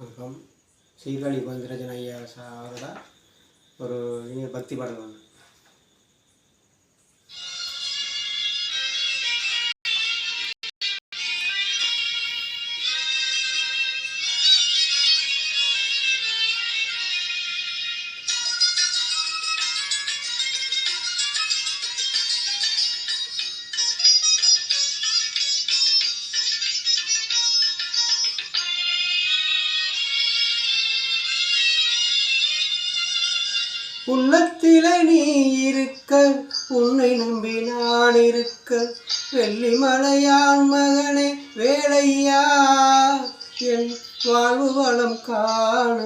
வணக்கம். சீர்காழி கோவிந்தராஜன் ஐயா அவரோட ஒரு இனிய பக்தி பாடல் ஒன்று. உள்ளத்திலே நீ இருக்க, உன்னை நம்பி நான் இருக்க, வெள்ளிமலையான் மகனே வேலையா, என் வாழ்வு வளம் காண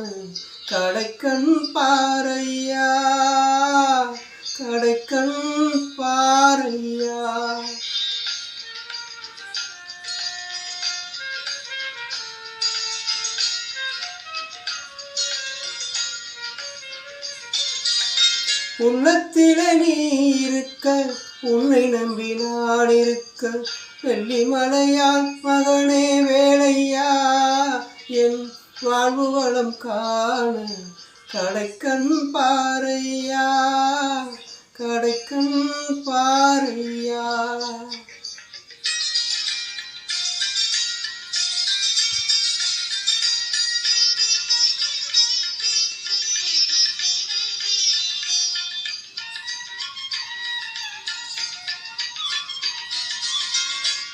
கடைக்கண் பாரையா, கடைக்கண் பாரையா. உள்ளத்திலே நீ இருக்க, உன்னை நம்பி நான் இருக்க, வெள்ளிமலையான் மகனே வேலையா, என் வாழ்வு வளம் காண கடைக்கண் பாரையா, கடைக்கண் பாரையா.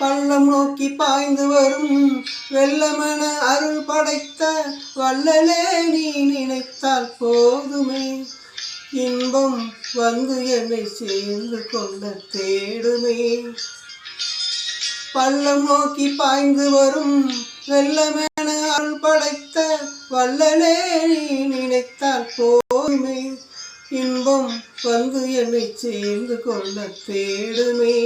பள்ளம் நோக்கி பாய்ந்து வரும் வெள்ளமென அருள் படைத்த வள்ளலே, நீ நினைத்தால் போதுமே, இன்பம் வந்து என்னை சேர்ந்து கொள்ள தேடுமே. பள்ளம் நோக்கி பாய்ந்து வரும் வெள்ளமென அருள் படைத்த வள்ளலே, நீ நினைத்தால் போதுமே, இன்பம் வந்து என்னை சேர்ந்து கொள்ள தேடுமே.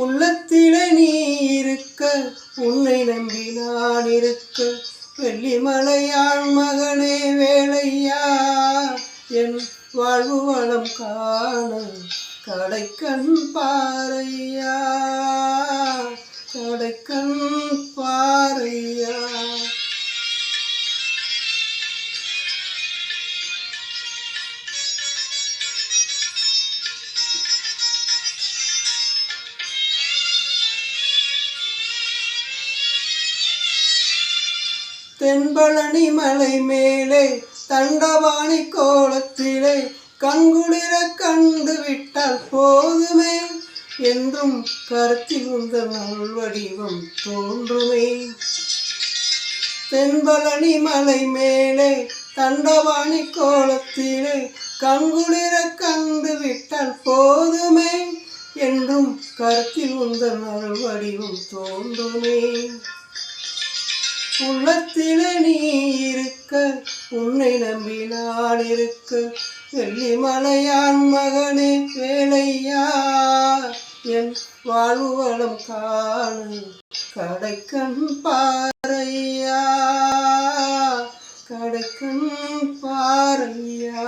உள்ளத்திலே நீ இருக்க, உன்னை நம்பி நான் இருக்க, வெள்ளிமலையான் மகனே வேலையா, என் வாழ்வு வளம் காண கடைக்கண் பாரையா, கடைக்கண் பாரையா. தென்பழனி மலை மேலே தண்டபாணி கோலத்திலே கண்குளிர கண்டு விட்டால் போதுமே, என்றும் கருத்தில் உந்தன் அருள் வடிவம் தோன்றுமே. தென்பழனி மலை மேலே தண்டபாணி கோலத்திலே கண்குளிர கண்டு விட்டால் போதுமே, என்றும் கருத்தில் உந்தன் அருள் வடிவம் தோன்றுமே. உள்ளத்திலே நீ இருக்க, உன்னை நம்பி நான் இருக்க, வெள்ளிமலையான் மகனே வேலையா, என் வாழ்வு வளம் காண கடைக்கண் பாரையா, கடைக்கண் பாரையா.